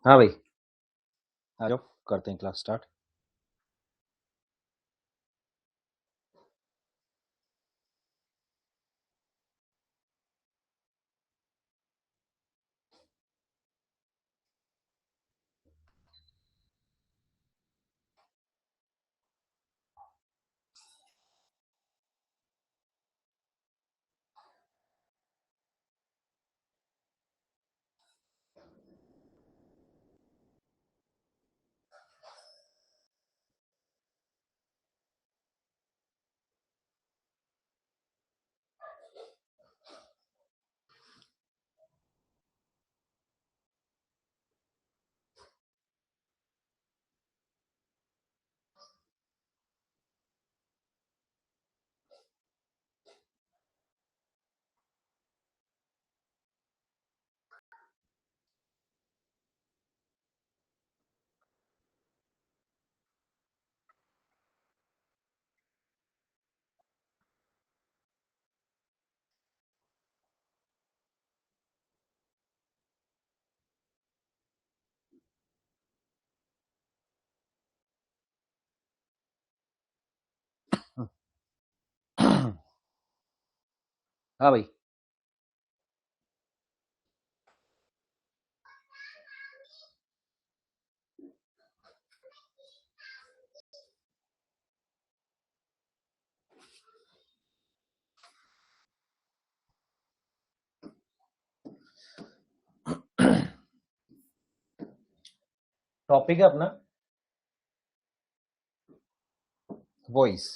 हाँ भाई, आ जाओ, करते हैं क्लास स्टार्ट। हाँ भाई, टॉपिक है अपना वॉइस।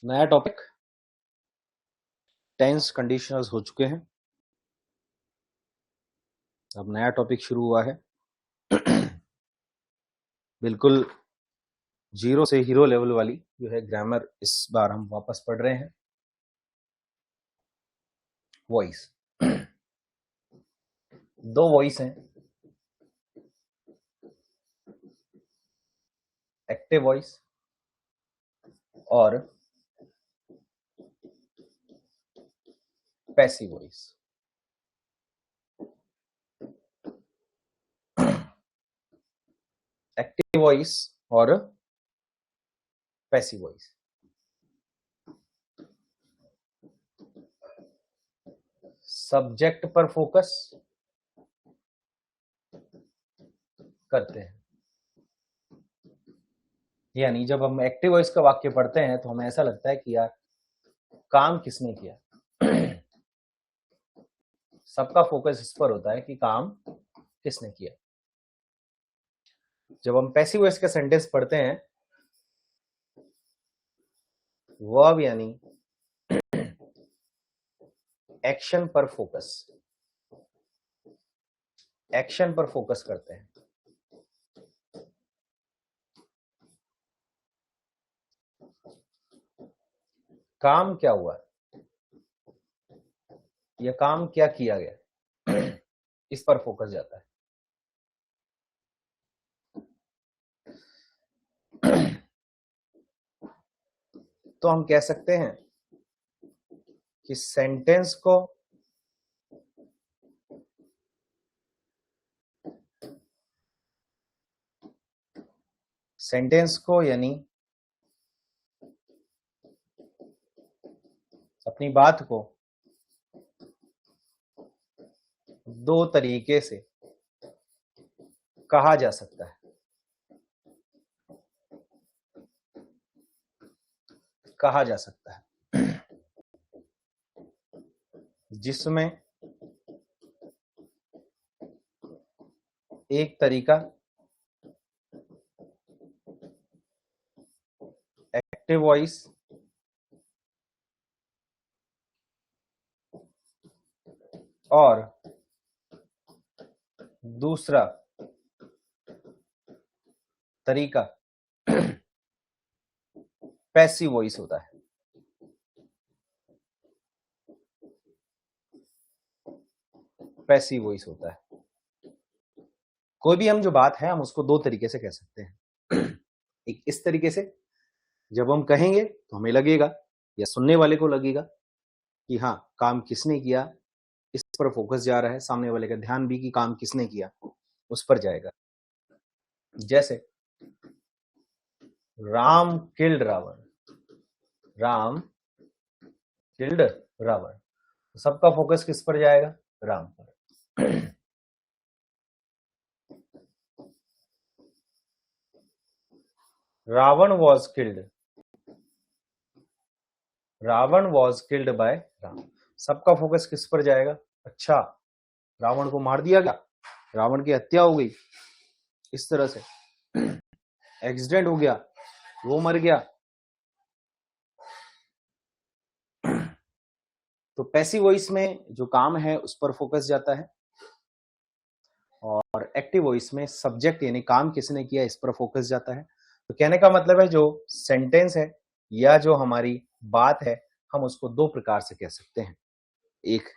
नया टॉपिक, टेंस कंडीशनल्स हो चुके हैं। अब नया टॉपिक शुरू हुआ है। बिल्कुल जीरो से हीरो लेवल वाली जो है ग्रामर इस बार हम वापस पढ़ रहे हैं। वॉइस, दो वॉइस हैं, एक्टिव वॉइस और पैसिव वॉइस। एक्टिव वॉइस और पैसिव वॉइस। सब्जेक्ट पर फोकस करते हैं, यानी जब हम एक्टिव वॉइस का वाक्य पढ़ते हैं तो हमें ऐसा लगता है कि यार काम किसने किया। सबका फोकस इस पर होता है कि काम किसने किया। जब हम पैसिव वॉइस का सेंटेंस पढ़ते हैं, वर्ब यानी एक्शन पर फोकस, एक्शन पर फोकस करते हैं। काम क्या हुआ, यह काम क्या किया गया, इस पर फोकस जाता है। तो हम कह सकते हैं कि सेंटेंस को यानी अपनी बात को दो तरीके से कहा जा सकता है। कहा जा सकता है जिसमें एक तरीका एक्टिव वॉइस और दूसरा तरीका पैसिव वॉइस होता है। पैसिव वॉइस होता है। कोई भी हम जो बात है हम उसको दो तरीके से कह सकते हैं। एक इस तरीके से, जब हम कहेंगे तो हमें लगेगा या सुनने वाले को लगेगा कि हाँ, काम किसने किया, इस पर फोकस जा रहा है, सामने वाले का ध्यान भी कि काम किसने किया उस पर जाएगा। जैसे राम किल्ड रावण, राम किल्ड रावण, सबका फोकस किस पर जाएगा? राम पर। Ravan was killed, Ravan was killed by Ram, सबका फोकस किस पर जाएगा? अच्छा, रावण को मार दिया गया, रावण की हत्या हो गई, इस तरह से एक्सीडेंट हो गया, वो मर गया। तो पैसिव वॉइस में जो काम है उस पर फोकस जाता है, और एक्टिव वॉइस में सब्जेक्ट यानी काम किसने किया इस पर फोकस जाता है। तो कहने का मतलब है जो सेंटेंस है या जो हमारी बात है हम उसको दो प्रकार से कह सकते हैं, एक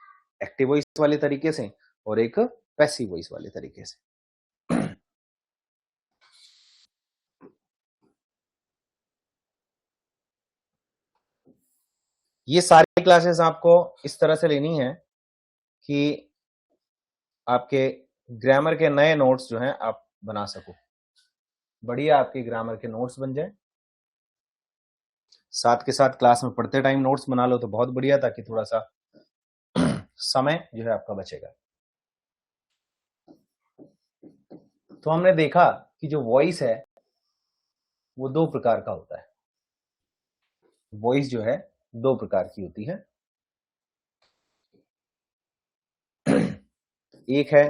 एक्टिव वॉइस वाले तरीके से और एक पैसिव वॉइस वाले तरीके से। ये सारी क्लासेस आपको इस तरह से लेनी है कि आपके ग्रामर के नए नोट्स जो हैं आप बना सको, बढ़िया आपके ग्रामर के नोट्स बन जाए। साथ के साथ क्लास में पढ़ते टाइम नोट्स बना लो तो बहुत बढ़िया, ताकि थोड़ा सा समय जो है आपका बचेगा। तो हमने देखा कि जो वॉइस है वो दो प्रकार का होता है, वॉइस जो है दो प्रकार की होती है। एक है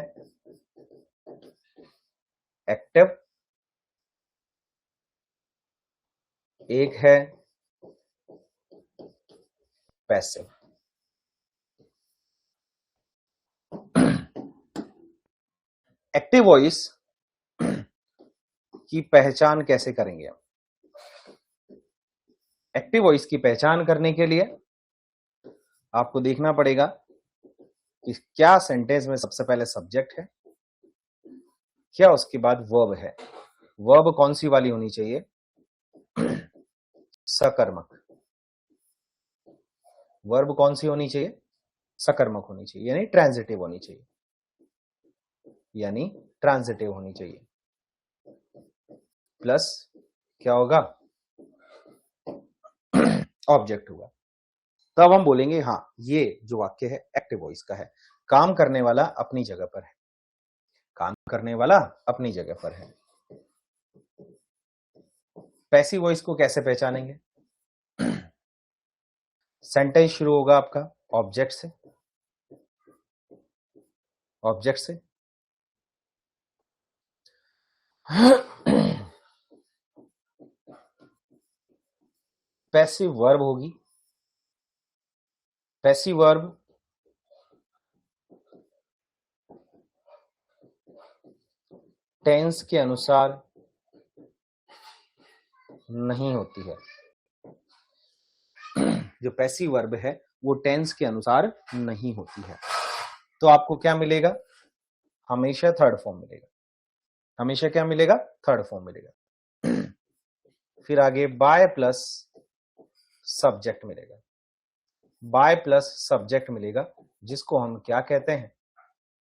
एक्टिव, एक है पैसिव। एक्टिव वॉइस की पहचान कैसे करेंगे हम? एक्टिव वॉइस की पहचान करने के लिए आपको देखना पड़ेगा कि क्या सेंटेंस में सबसे पहले सब्जेक्ट है, क्या उसके बाद वर्ब है। वर्ब कौन सी वाली होनी चाहिए? सकर्मक। वर्ब कौन सी होनी चाहिए? सकर्मक होनी चाहिए, यानी ट्रांजिटिव होनी चाहिए, यानी ट्रांजिटिव होनी चाहिए। प्लस क्या होगा? ऑब्जेक्ट होगा। तब हम बोलेंगे हाँ, ये जो वाक्य है एक्टिव वॉइस का है, काम करने वाला अपनी जगह पर है, काम करने वाला अपनी जगह पर है। पैसिव वॉइस को कैसे पहचानेंगे? सेंटेंस शुरू होगा आपका ऑब्जेक्ट से, ऑब्जेक्ट से पैसिव वर्ब होगी, पैसिव वर्ब टेंस के अनुसार नहीं होती है। जो पैसिव वर्ब है वो टेंस के अनुसार नहीं होती है। तो आपको क्या मिलेगा? हमेशा थर्ड फॉर्म मिलेगा, हमेशा क्या मिलेगा? थर्ड फॉर्म मिलेगा। फिर आगे बाय प्लस सब्जेक्ट मिलेगा, बाय प्लस सब्जेक्ट मिलेगा, जिसको हम क्या कहते हैं?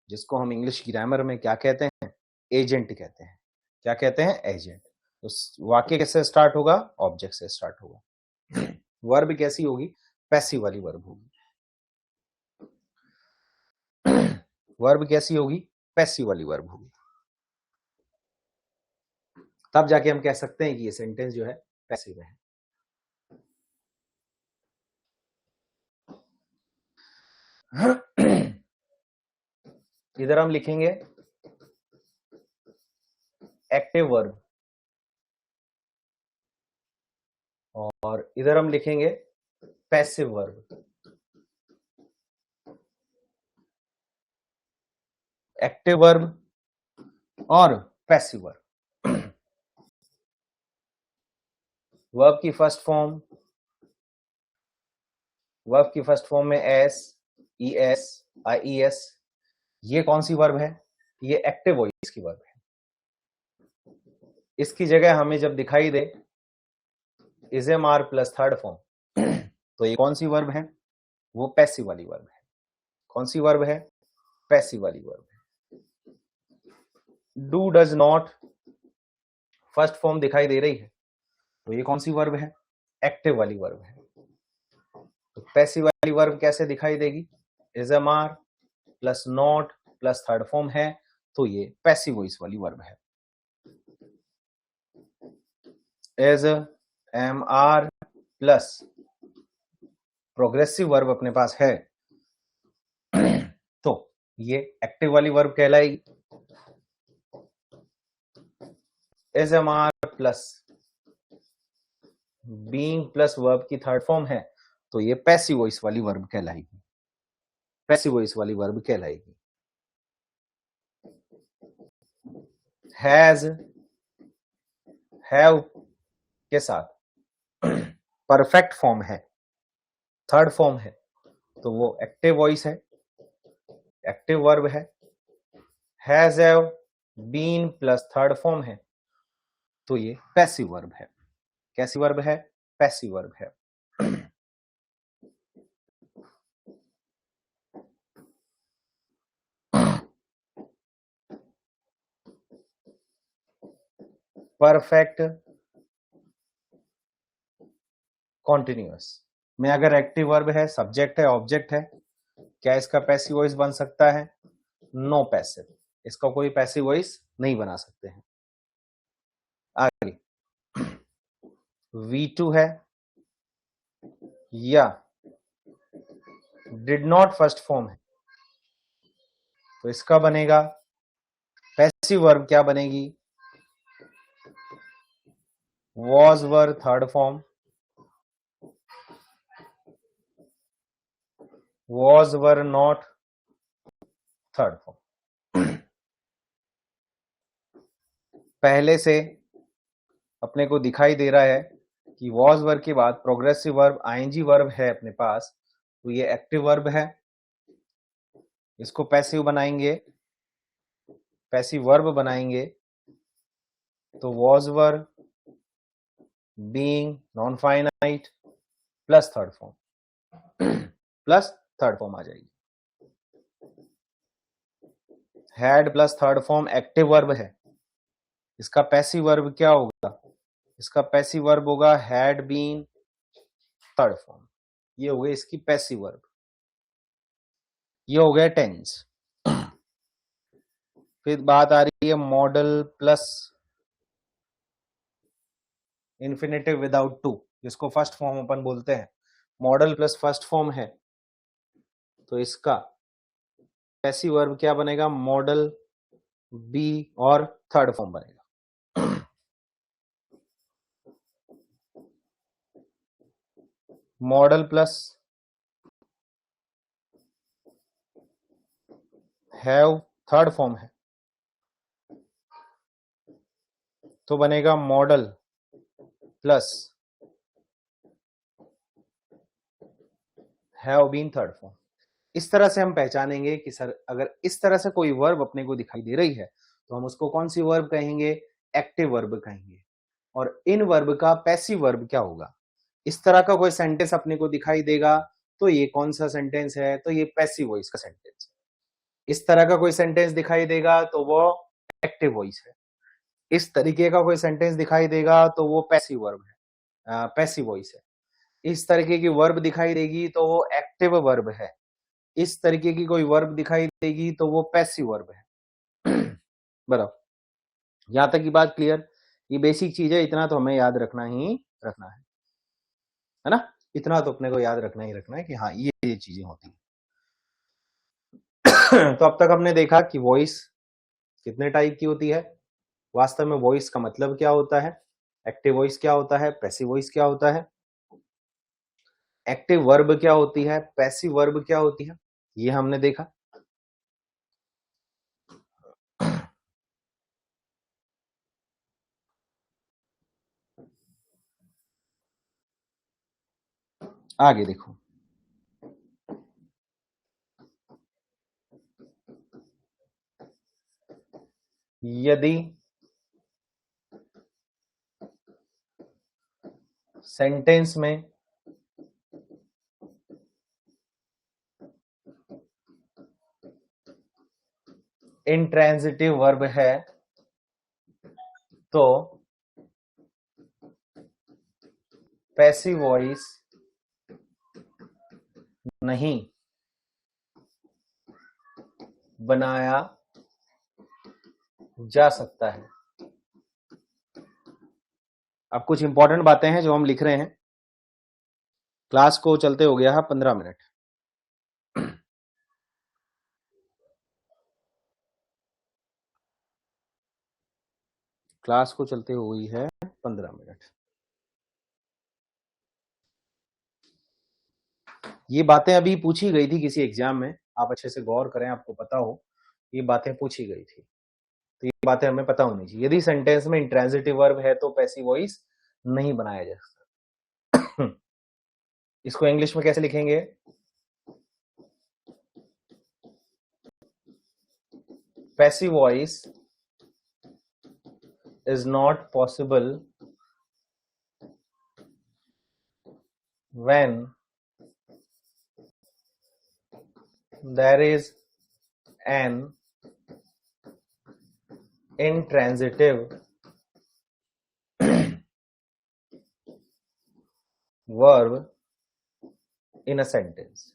जिसको हम इंग्लिश ग्रामर में क्या कहते हैं? एजेंट कहते हैं। क्या कहते हैं? एजेंट। तो वाक्य कैसे स्टार्ट होगा? ऑब्जेक्ट से स्टार्ट होगा। वर्ब कैसी होगी? पैसिव वाली वर्ब होगी। वर्ब कैसी होगी? पैसिव वाली वर्ब होगी। तब जाके हम कह सकते हैं कि ये सेंटेंस जो है पैसिव है। इधर हम लिखेंगे एक्टिव वर्ब और इधर हम लिखेंगे पैसिव वर्ब। एक्टिव वर्ब और पैसिव वर्ब। वर्ब की फर्स्ट फॉर्म, वर्ब की फर्स्ट फॉर्म में एस, ई एस, आई ई एस, ये कौन सी वर्ब है? ये एक्टिव वॉइस की वर्ब है। इसकी जगह हमें जब दिखाई दे is am are plus third form तो ये कौन सी वर्ब है? वो पैसिव वाली वर्ब है। कौन सी वर्ब है? पैसिव वाली वर्ब है। Do does not first form दिखाई दे रही है तो ये कौन सी वर्ब है? एक्टिव वाली वर्ब है। तो पैसिव वाली वर्ब कैसे दिखाई देगी? Is am are plus not plus third form है तो ये पैसिव वॉइस वाली वर्ब है। Is am are plus progressive verb अपने पास है तो ये एक्टिव वाली वर्ब कहलाएगी। Is am are plus being plus verb की थर्ड फॉर्म है तो ये पैसिव वॉइस वाली वर्ब कहलाएगी। पैसिव वॉइस वाली वर्ब कहलाएगी। हैज हैव के साथ परफेक्ट फॉर्म है, थर्ड फॉर्म है तो वो एक्टिव वॉइस है, एक्टिव वर्ब है। Has have been plus third form है तो ये पैसिव वर्ब है। कैसी वर्ब है? पैसिव वर्ब है। परफेक्ट कॉन्टिन्यूअस में अगर एक्टिव वर्ब है, सब्जेक्ट है, ऑब्जेक्ट है, क्या इसका पैसिव वॉइस बन सकता है? नो पैसिव, इसका कोई पैसिव वॉइस नहीं बना सकते हैं। आगे V2 है या डिड नॉट फर्स्ट फॉर्म है तो इसका बनेगा पैसिव वर्ब क्या बनेगी? Was were third form, was were not third form. पहले से अपने को दिखाई दे रहा है कि वॉज वर्ब के बाद प्रोग्रेसिव वर्ब आईएनजी वर्ब है अपने पास तो ये एक्टिव वर्ब है। इसको पैसिव बनाएंगे, पैसिव वर्ब बनाएंगे तो was verb being non finite plus third form plus third form आ जाएगी। Had plus third form active verb है, इसका पैसिव वर्ब क्या होगा? इसका पैसिव वर्ब होगा हैड बीन थर्ड फॉर्म। ये हो गई इसकी पैसिव वर्ब। ये हो गया टेंस। फिर बात आ रही है modal plus infinitive without to, जिसको फर्स्ट फॉर्म अपन बोलते हैं। मॉडल प्लस फर्स्ट फॉर्म है तो इसका पैसिव वर्ब क्या बनेगा? मॉडल बी और थर्ड फॉर्म बनेगा। Modal plus have third form है तो बनेगा modal plus have been third form. इस तरह से हम पहचानेंगे कि सर अगर इस तरह से कोई वर्ब अपने को दिखाई दे रही है तो हम उसको कौन सी वर्ब कहेंगे? एक्टिव वर्ब कहेंगे। और इन वर्ब का पैसिव वर्ब क्या होगा? इस तरह का कोई सेंटेंस अपने को दिखाई देगा तो ये कौन सा सेंटेंस है? तो ये पैसिव वॉइस का सेंटेंस है। इस तरह का कोई सेंटेंस दिखाई देगा तो वो एक्टिव वॉइस है। इस तरीके का कोई सेंटेंस दिखाई देगा तो वो पैसिव वर्ब है, पैसिव वॉइस है। इस तरीके की वर्ब दिखाई देगी तो वो एक्टिव वर्ब है। इस तरीके की कोई वर्ब दिखाई देगी तो वो पैसिव वर्ब है। बताओ, यहां तक की बात क्लियर? ये बेसिक चीज है, इतना तो हमें याद रखना ही रखना है ना? इतना तो अपने को याद रखना ही रखना है कि हाँ ये चीजें होती हैं। तो अब तक हमने देखा कि वॉइस कितने टाइप की होती है, वास्तव में वॉइस का मतलब क्या होता है, एक्टिव वॉइस क्या होता है, पैसिव वॉइस क्या होता है, एक्टिव वर्ब क्या होती है, पैसिव वर्ब क्या होती है, ये हमने देखा। आगे देखो, यदि सेंटेंस में इंट्रांजिटिव वर्ब है तो पैसिव वॉइस नहीं बनाया जा सकता है। अब कुछ इंपॉर्टेंट बातें हैं जो हम लिख रहे हैं। क्लास को चलते हो गया है 15 मिनट। क्लास को चलते हुई है 15 मिनट। ये बातें अभी पूछी गई थी किसी एग्जाम में, आप अच्छे से गौर करें, आपको पता हो ये बातें पूछी गई थी, तो ये बातें हमें पता होनी चाहिए। यदि सेंटेंस में इंट्रांजिटिव वर्ब है तो पैसिव वॉइस नहीं बनाया जा सकता। इसको इंग्लिश में कैसे लिखेंगे? Passive voice is not possible when there is an intransitive verb in a sentence।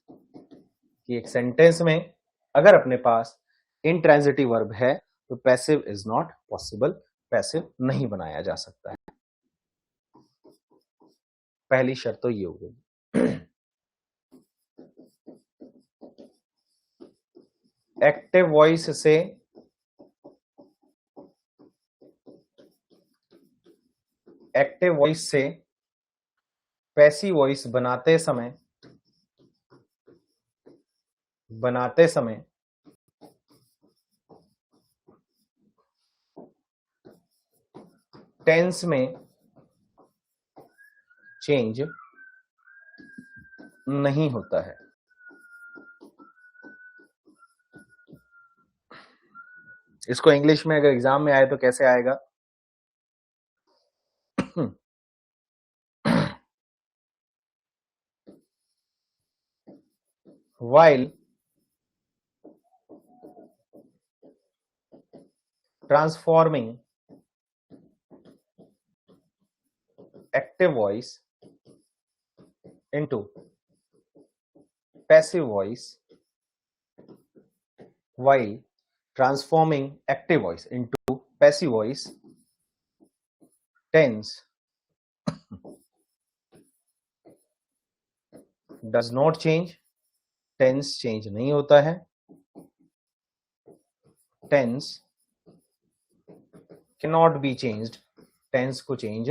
कि एक सेंटेंस में अगर अपने पास इंट्रांजिटिव वर्ब है तो passive is not possible, passive नहीं बनाया जा सकता है। पहली शर्त तो ये हो गई। एक्टिव वॉइस से पैसिव वॉइस बनाते समय टेंस में चेंज नहीं होता है। इसको इंग्लिश में अगर एग्जाम में आए तो कैसे आएगा? while transforming active voice into passive voice, while transforming active voice into passive voice, tense does not change, tense change नहीं होता है। tense cannot be changed, tense को change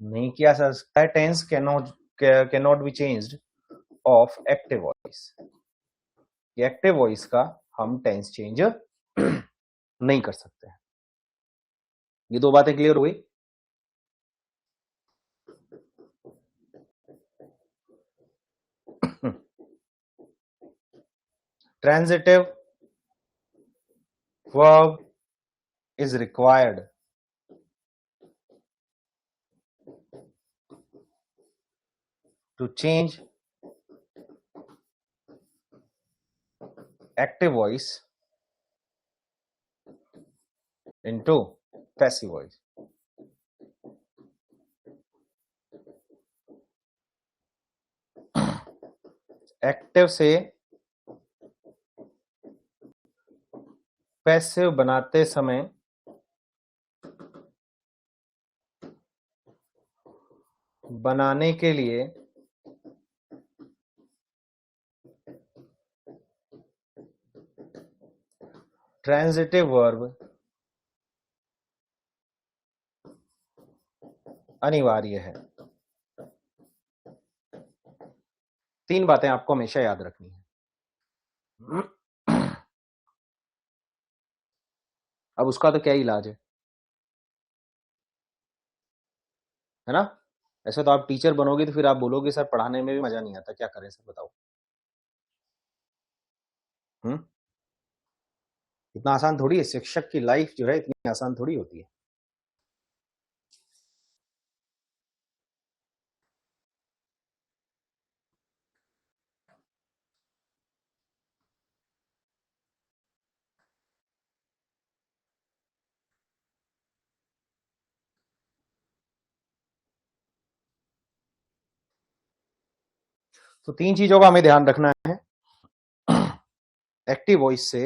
नहीं किया जा सकता है। tense cannot be changed of active voice, ये active voice का हम tense change नहीं कर सकते हैं। ये दो बातें क्लियर हुई? Transitive verb is required to change active voice into passive voice। Active से पैसिव बनाते समय बनाने के लिए ट्रांजिटिव वर्ब अनिवार्य है। तीन बातें आपको हमेशा याद रखनी है। अब उसका तो क्या इलाज है ना? ऐसे तो आप टीचर बनोगे तो फिर आप बोलोगे सर पढ़ाने में भी मजा नहीं आता, क्या करें सर बताओ। उतना आसान थोड़ी है, शिक्षक की लाइफ जो है इतनी आसान थोड़ी होती है। तो 3 चीजों का हमें ध्यान रखना है। एक्टिव वॉइस से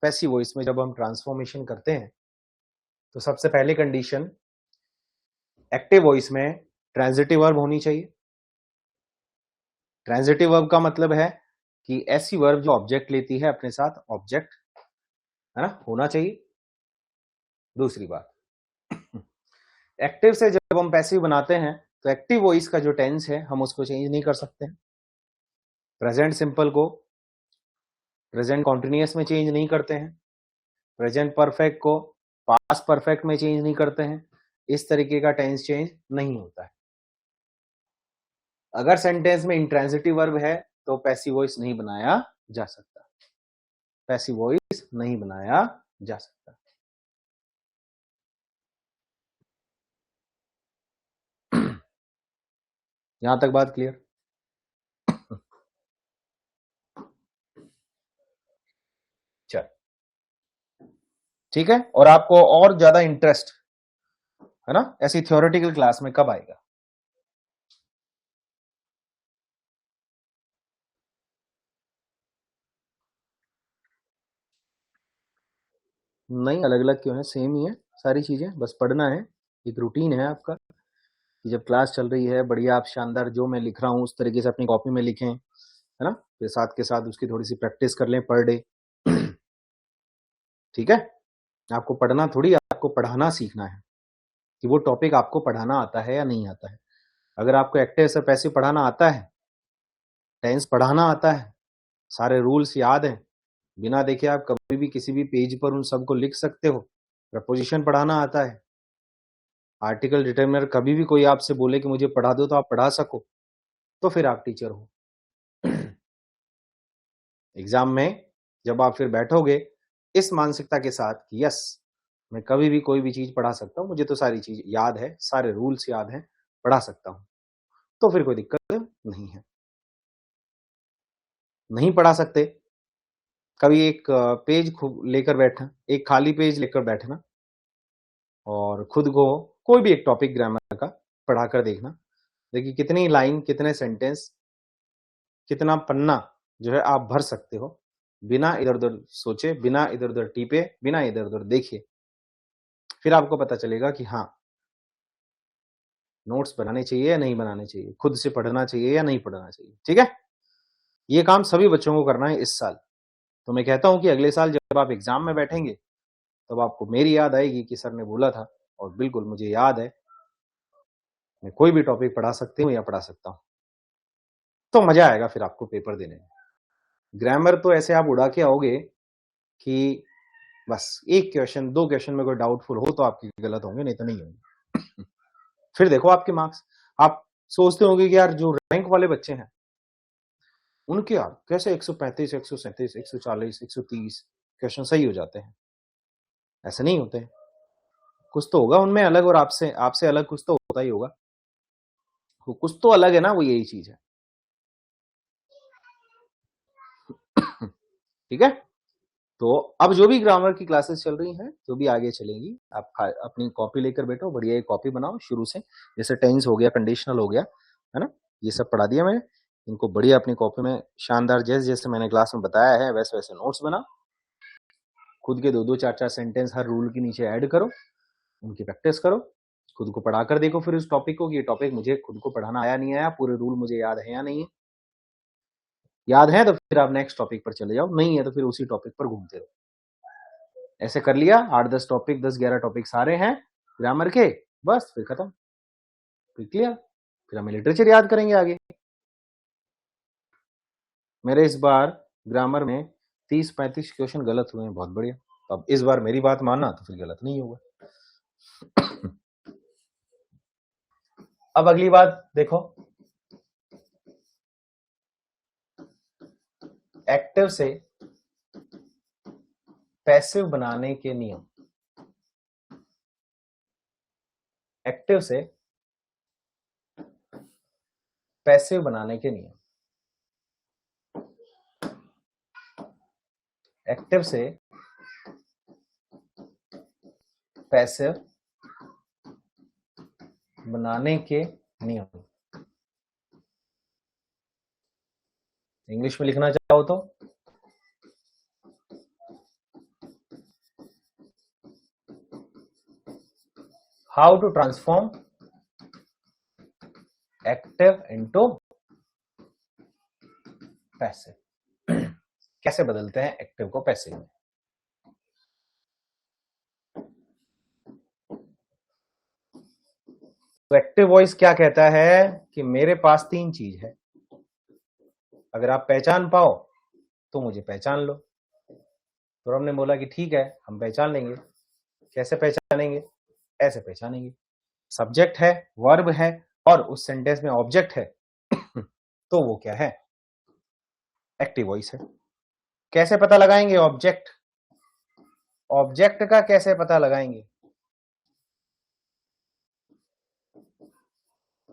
पैसिव वॉइस में जब हम ट्रांसफॉर्मेशन करते हैं तो सबसे पहली कंडीशन, एक्टिव वॉइस में ट्रांजिटिव वर्ब होनी चाहिए। ट्रांजिटिव वर्ब का मतलब है कि ऐसी वर्ब जो ऑब्जेक्ट लेती है अपने साथ, ऑब्जेक्ट है ना, होना चाहिए। दूसरी बात, एक्टिव से जब हम पैसिव बनाते हैं तो एक्टिव वॉइस का जो टेंस है हम उसको चेंज नहीं कर सकते हैं। प्रेजेंट सिंपल को प्रेजेंट कॉन्टिन्यूअस में चेंज नहीं करते हैं, प्रेजेंट परफेक्ट को पास्ट परफेक्ट में चेंज नहीं करते हैं, इस तरीके का टेंस चेंज नहीं होता है। अगर सेंटेंस में इंट्रांजिटिव वर्ब है तो पैसिव वॉइस नहीं बनाया जा सकता, पैसिव वॉइस नहीं बनाया जा सकता। यहां तक बात क्लियर? चल ठीक है। और आपको और ज्यादा इंटरेस्ट है ना ऐसी थ्योरेटिकल क्लास में कब आएगा? नहीं, अलग अलग क्यों है, सेम ही है सारी चीजें, बस पढ़ना है। एक रूटीन है आपका कि जब क्लास चल रही है बढ़िया आप शानदार जो मैं लिख रहा हूं उस तरीके से अपनी कॉपी में लिखें, है ना, फिर साथ के साथ उसकी थोड़ी सी प्रैक्टिस कर लें पर डे। ठीक है, आपको पढ़ना थोड़ी, आपको पढ़ाना सीखना है कि वो टॉपिक आपको पढ़ाना आता है या नहीं आता है। अगर आपको एक्टिव से पैसिव पढ़ाना आता है, टेंस पढ़ाना आता है, सारे रूल्स याद हैं, बिना देखे आप कभी भी किसी भी पेज पर उन सबको लिख सकते हो, प्रपोजिशन पढ़ाना आता है, आर्टिकल डिटरमिनर कभी भी कोई आपसे बोले कि मुझे पढ़ा दो तो आप पढ़ा सको, तो फिर आप टीचर हो। एग्जाम में जब आप फिर बैठोगे इस मानसिकता के साथ कि यस मैं कभी भी कोई भी चीज पढ़ा सकता हूं, मुझे तो सारी चीज याद है, सारे रूल्स याद हैं, पढ़ा सकता हूं, तो फिर कोई दिक्कत नहीं है। नहीं पढ़ा सकते, कभी एक पेज लेकर बैठना, एक खाली पेज लेकर बैठना और खुद को कोई भी एक टॉपिक ग्रामर का पढ़ा कर देखना, देखिए कितनी लाइन, कितने सेंटेंस, कितना पन्ना जो है आप भर सकते हो बिना इधर उधर सोचे, बिना इधर उधर टीपे, बिना इधर उधर देखे। फिर आपको पता चलेगा कि हाँ नोट्स बनाने चाहिए या नहीं बनाने चाहिए, खुद से पढ़ना चाहिए या नहीं पढ़ना चाहिए। ठीक है, ये काम सभी बच्चों को करना है इस साल। तो मैं कहता हूं कि अगले साल जब आप एग्जाम में बैठेंगे तब आपको मेरी याद आएगी कि सर ने बोला था, और बिल्कुल मुझे याद है, मैं कोई भी टॉपिक पढ़ा सकती हूँ या पढ़ा सकता हूँ, तो मजा आएगा फिर आपको पेपर देने में। ग्रामर तो ऐसे आप उड़ा के आओगे कि बस एक क्वेश्चन, दो क्वेश्चन में कोई डाउटफुल हो तो आपके गलत होंगे, नहीं तो नहीं होंगे। फिर देखो आपके मार्क्स, आप सोचते होंगे कि यार जो रैंक वाले बच्चे हैं उनके यार कैसे 135, 137, 140, 130 क्वेश्चन सही हो जाते हैं। ऐसे नहीं होते, कुछ तो होगा उनमें अलग, और आपसे आपसे अलग कुछ तो होता ही होगा, कुछ तो अलग है ना, वो यही चीज है। ठीक है, तो अब जो भी ग्रामर की क्लासेस चल रही हैं, जो भी आगे चलेंगी, आप अपनी कॉपी लेकर बैठो, बढ़िया एक कॉपी बनाओ शुरू से, जैसे टेंस हो गया, कंडीशनल हो गया, है ना, ये सब पढ़ा दिया मैंने, इनको बढ़िया अपनी कॉपी में शानदार जैसे जैसे मैंने क्लास में बताया है वैसे वैसे नोट्स बनाओ, खुद के दो दो चार चार सेंटेंस हर रूल के नीचे ऐड करो, उनकी प्रैक्टिस करो, खुद को पढ़ा कर देखो फिर उस टॉपिक को कि ये टॉपिक मुझे खुद को पढ़ाना आया नहीं आया, पूरे रूल मुझे याद है या नहीं है। याद है तो फिर आप नेक्स्ट टॉपिक पर चले जाओ, नहीं है तो फिर उसी टॉपिक पर घूमते रहो। ऐसे कर लिया, 8-10 टॉपिक, 10-11 टॉपिक सारे हैं ग्रामर के, बस फिर खत्म, फिर क्लियर, फिर हमें लिटरेचर याद करेंगे आगे। मेरे इस बार ग्रामर में 30-35 क्वेश्चन गलत हुए हैं, बहुत बढ़िया। अब इस बार मेरी बात मानना तो फिर गलत नहीं होगा। अब अगली बात देखो, एक्टिव से पैसिव बनाने के नियम, एक्टिव से पैसिव बनाने के नियम, एक्टिव से पैसिव बनाने के नियम। इंग्लिश में लिखना चाहो तो how to transform active into passive, कैसे बदलते हैं एक्टिव को पैसिव में। तो एक्टिव वॉइस क्या कहता है कि मेरे पास 3 चीज है, अगर आप पहचान पाओ तो मुझे पहचान लो। तो हमने बोला कि ठीक है, हम पहचान लेंगे। कैसे पहचानेंगे? ऐसे पहचानेंगे, सब्जेक्ट है, वर्ब है और उस सेंटेंस में ऑब्जेक्ट है तो वो क्या है? एक्टिव वॉइस है। कैसे पता लगाएंगे ऑब्जेक्ट? ऑब्जेक्ट का कैसे पता लगाएंगे?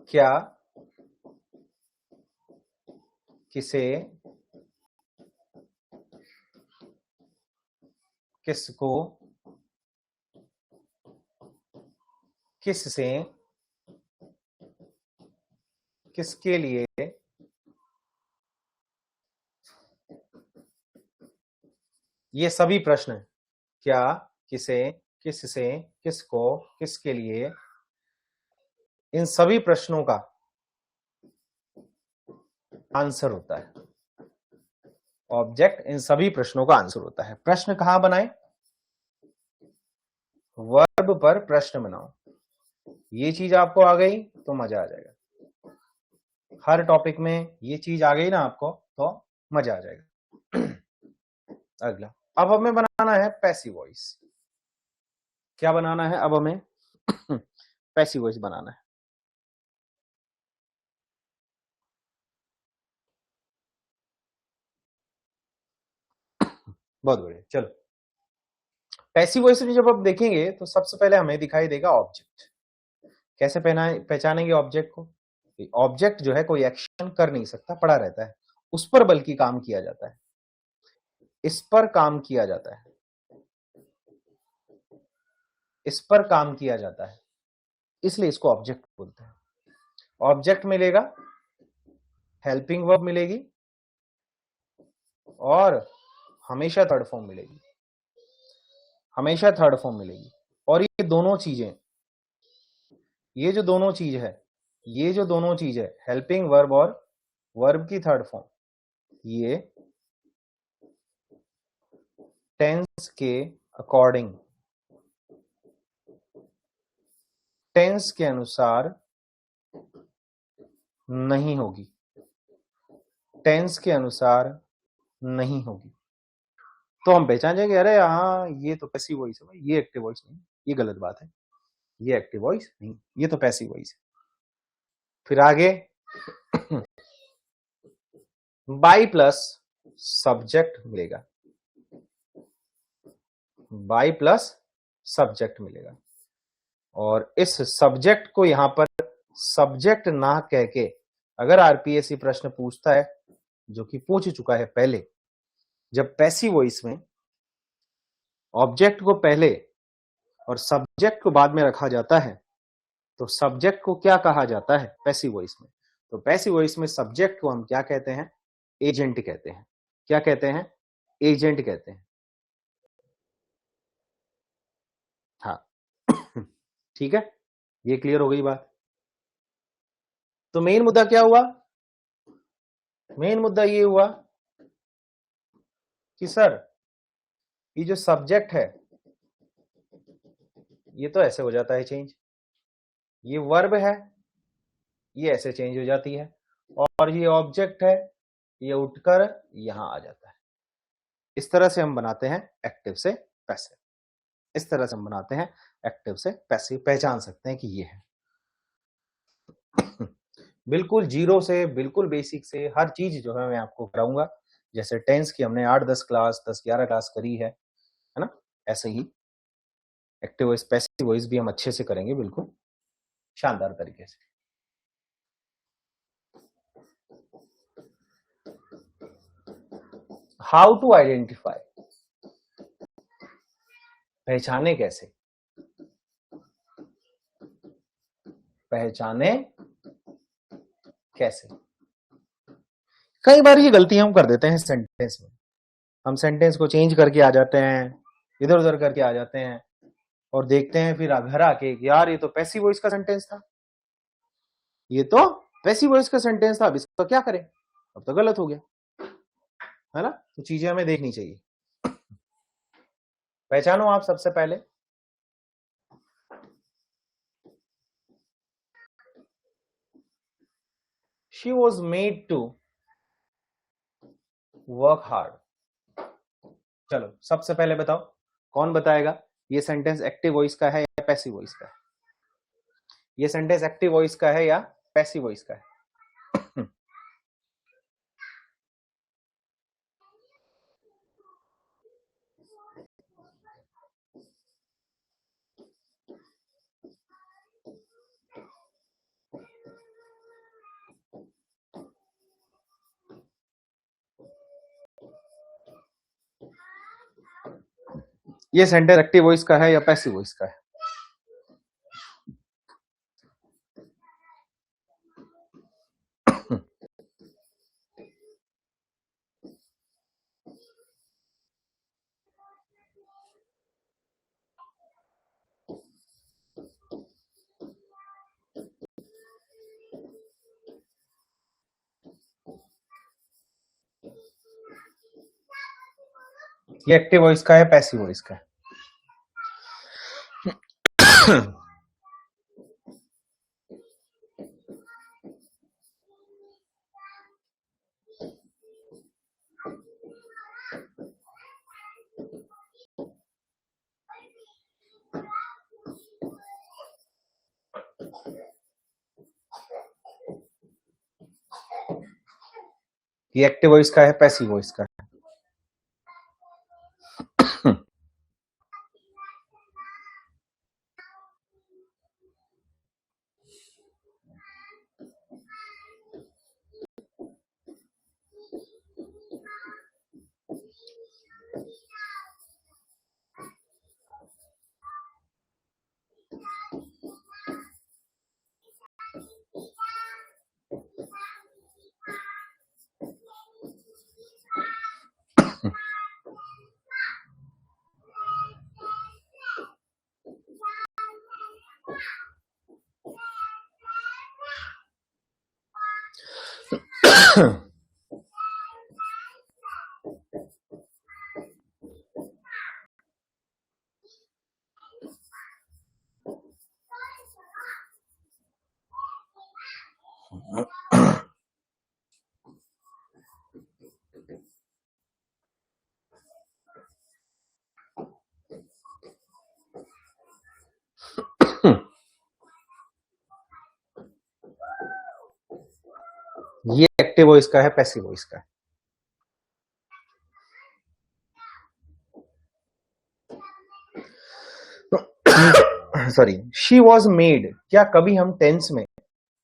क्या किसे, किसको, किससे, किसके लिए, ये सभी प्रश्न हैं। क्या, किसे, किससे, किसको, किसके लिए, इन सभी प्रश्नों का आंसर होता है ऑब्जेक्ट। इन सभी प्रश्नों का आंसर होता है। प्रश्न कहां बनाए? वर्ब पर प्रश्न बनाओ। ये चीज आपको आ गई तो मजा आ जाएगा। हर टॉपिक में ये चीज आ गई ना आपको तो मजा आ जाएगा। अगला, अब हमें बनाना है पैसिव वॉइस। क्या बनाना है अब हमें? पैसिव वॉइस बनाना है। बहुत बढ़िया, चलो। पैसिव वॉइस में जब आप देखेंगे तो सबसे पहले हमें दिखाई देगा ऑब्जेक्ट। कैसे पहचानेंगे ऑब्जेक्ट को? ऑब्जेक्ट जो है कोई एक्शन कर नहीं सकता, पड़ा रहता है, उस पर बल्कि काम किया जाता है, इस पर काम किया जाता है, इस पर काम किया जाता है, इसलिए इसको ऑब्जेक्ट बोलते हैं। ऑब्जेक्ट मिलेगा, हेल्पिंग वर्ब मिलेगी और हमेशा थर्ड फॉर्म मिलेगी, हमेशा थर्ड फॉर्म मिलेगी। और ये दोनों चीजें, ये जो दोनों चीज है, ये जो दोनों चीज है, हेल्पिंग वर्ब और वर्ब की थर्ड फॉर्म, ये टेंस के अकॉर्डिंग, टेंस के अनुसार नहीं होगी, टेंस के अनुसार नहीं होगी। तो हम पहचान जाएंगे, अरे हाँ ये तो पैसिव वॉइस है भाई, ये एक्टिव वॉइस नहीं, ये गलत बात है, ये एक्टिव वॉइस नहीं, ये तो पैसिव वॉइस है। फिर आगे बाई प्लस सब्जेक्ट मिलेगा, बाई प्लस सब्जेक्ट मिलेगा। और इस सब्जेक्ट को यहां पर सब्जेक्ट ना कह के, अगर आरपीएससी प्रश्न पूछता है, जो कि पूछ चुका है पहले, जब पैसिव वॉइस में ऑब्जेक्ट को पहले और सब्जेक्ट को बाद में रखा जाता है, तो सब्जेक्ट को क्या कहा जाता है पैसिव वॉइस में? तो पैसिव वॉइस में सब्जेक्ट को हम क्या कहते हैं? एजेंट कहते हैं। क्या कहते हैं? एजेंट कहते हैं। हाँ ठीक है, ये क्लियर हो गई बात। तो मेन मुद्दा क्या हुआ? मेन मुद्दा ये हुआ कि सर ये जो सब्जेक्ट है ये तो ऐसे हो जाता है चेंज, ये वर्ब है ये ऐसे चेंज हो जाती है, और ये ऑब्जेक्ट है ये उठकर यहां आ जाता है। इस तरह से हम बनाते हैं एक्टिव से पैसिव, इस तरह से हम बनाते हैं एक्टिव से पैसिव। पहचान सकते हैं कि ये है। बिल्कुल जीरो से, बिल्कुल बेसिक से हर चीज जो है मैं आपको कराऊंगा। जैसे टेंस की हमने 8-10 क्लास, 10-11 क्लास करी है है ना। ऐसे ही एक्टिव वॉइस पैसिव वॉइस भी हम अच्छे से करेंगे, बिल्कुल शानदार तरीके से। हाउ टू आइडेंटिफाई, पहचाने कैसे, पहचाने कैसे। कई बार ये गलती हम कर देते हैं सेंटेंस में, हम सेंटेंस को चेंज करके आ जाते हैं, इधर उधर करके आ जाते हैं और देखते हैं फिर घर आके यार ये तो पैसिव वॉइस का सेंटेंस था, ये तो पैसिव वॉइस का सेंटेंस था, अब इसका क्या करें, अब तो गलत हो गया, है ना। तो चीजें हमें देखनी चाहिए। पहचानो आप सबसे पहले, she was made to work hard. चलो सबसे पहले बताओ, कौन बताएगा ये सेंटेंस एक्टिव वॉइस का है या पैसिव वॉइस का है, ये सेंटेंस एक्टिव वॉइस का है या पैसिव वॉइस का है। ये सेंटेंस एक्टिव वॉइस का है या पैसिव वॉइस का है। ये एक्टिव वॉइस का है पैसिव वॉइस का है। ये एक्टिव वॉइस का है पैसिव वॉइस का है। ये एक्टिव वॉइस का है पैसिव वॉइस का है। सॉरी, शी वॉज मेड, क्या कभी हम टेंस में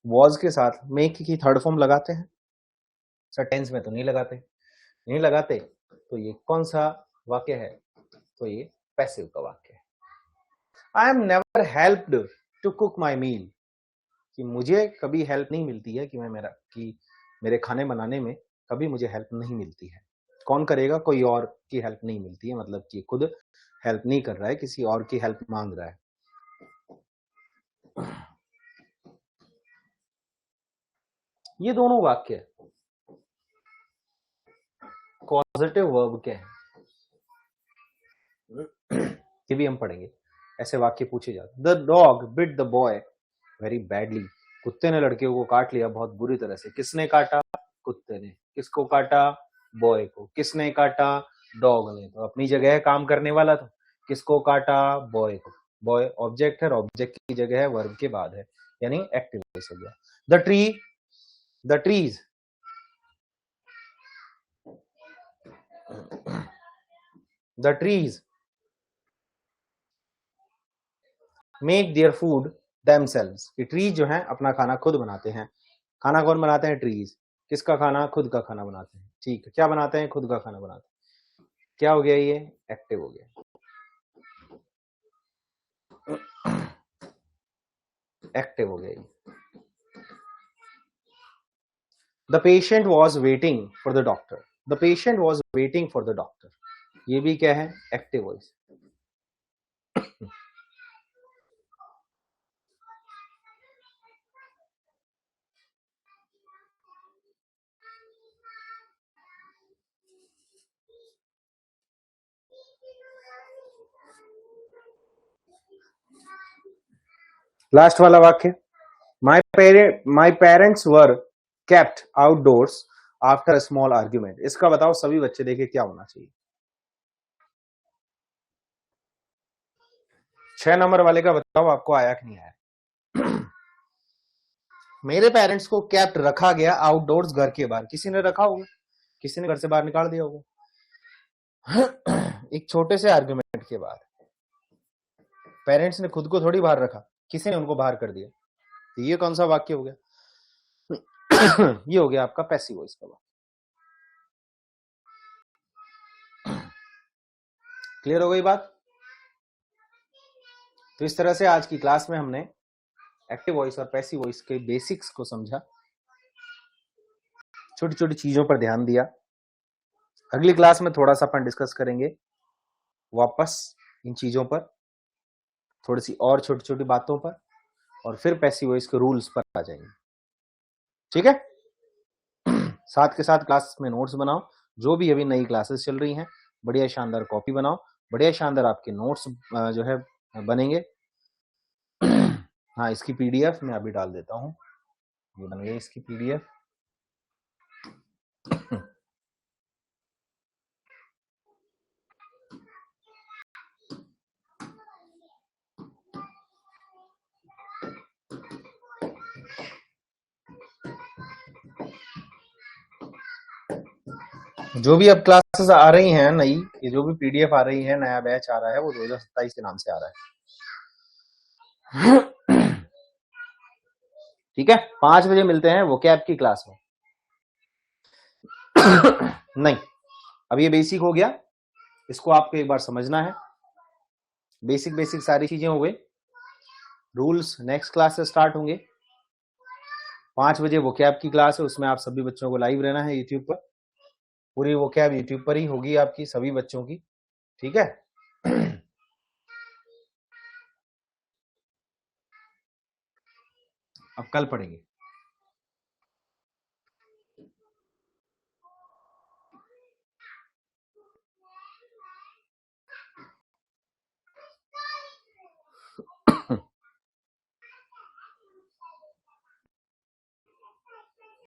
वॉज के साथ मेक की थर्ड फॉर्म लगाते हैं। सर टेंस में तो नहीं लगाते, नहीं लगाते, तो ये कौन सा वाक्य है, तो ये पैसिव का वाक्य है। I am never helped to cook my meal, कि मुझे कभी हेल्प नहीं मिलती है, कि मेरे खाने बनाने में कभी मुझे हेल्प नहीं मिलती है। कौन करेगा, कोई और की हेल्प नहीं मिलती है, मतलब कि खुद हेल्प नहीं कर रहा है, किसी और की हेल्प मांग रहा है। ये दोनों वाक्य पॉजिटिव वर्ब के हैं, ये भी हम पढ़ेंगे। ऐसे वाक्य पूछे जाते। The dog bit the boy very badly, कुत्ते ने लड़के को काट लिया बहुत बुरी तरह से। किसने काटा, कुत्ते ने। किसको काटा, बॉय को। किसने काटा, डॉग ने। तो अपनी जगह है काम करने वाला, तो किसको काटा, बॉय को। बॉय ऑब्जेक्ट है, ऑब्जेक्ट की जगह है, वर्ब के बाद है, यानी एक्टिव वॉइस हो गया। The tree, the trees, the trees make their food themselves, कि ट्रीज जो हैं अपना खाना खुद बनाते हैं। खाना कौन बनाते हैं? ट्रीज। किसका खाना? खुद का खाना बनाते हैं। ठीक है, क्या बनाते हैं? खुद का खाना बनाते हैं। क्या हो गया ये? एक्टिव हो गया। एक्टिव हो गया ये। The patient was waiting for the doctor. The patient was waiting for the doctor, ये भी क्या है? Active voice. लास्ट वाला वाक्य, my parents were kept outdoors after a small argument. इसका बताओ सभी बच्चे देखे क्या होना चाहिए? 6 नंबर वाले का बताओ आपको आया कि नहीं आया? मेरे पेरेंट्स को कैप्ट रखा गया आउटडोर्स, घर के बाहर। किसी ने रखा होगा, किसी ने घर से बाहर निकाल दिया होगा। एक छोटे से आर्गुमेंट के बाद पेरेंट्स ने खुद को थोड़ी बाहर रखा, किसी ने उनको बाहर कर दिया। तो ये कौन सा वाक्य हो गया? ये हो गया आपका पैसिव वॉइस का वाक्य। क्लियर हो गई बात? तो इस तरह से आज की क्लास में हमने एक्टिव वॉइस और पैसिव वॉइस के बेसिक्स को समझा, छोटी छोटी चीजों पर ध्यान दिया। अगली क्लास में थोड़ा सा अपन डिस्कस करेंगे वापस इन चीजों पर, थोड़ी सी और छोटी छोटी बातों पर, और फिर पैसिव वॉइस के रूल्स पर आ जाएंगे। ठीक है? साथ के साथ क्लास में नोट्स बनाओ, जो भी अभी नई क्लासेस चल रही हैं, बढ़िया शानदार कॉपी बनाओ, बढ़िया शानदार आपके नोट्स जो है बनेंगे। हाँ, इसकी पीडीएफ मैं अभी डाल देता हूँ, ये बन गई इसकी पीडीएफ। जो भी अब क्लासेस आ रही हैं नई, ये जो भी पीडीएफ आ रही है, नया बैच आ रहा है, वो 2027 के नाम से आ रहा है। ठीक है, 5 बजे मिलते हैं वो कैब की क्लास में। नहीं, अब ये बेसिक हो गया, इसको आपको एक बार समझना है। बेसिक बेसिक सारी चीजें हो गई, रूल्स नेक्स्ट क्लास से स्टार्ट होंगे। 5 बजे वो कैब की क्लास है, उसमें आप सभी बच्चों को लाइव रहना है यूट्यूब पर। पूरी वो कैब यूट्यूब पर ही होगी आपकी सभी बच्चों की। ठीक है? अब कल पढ़ेंगे।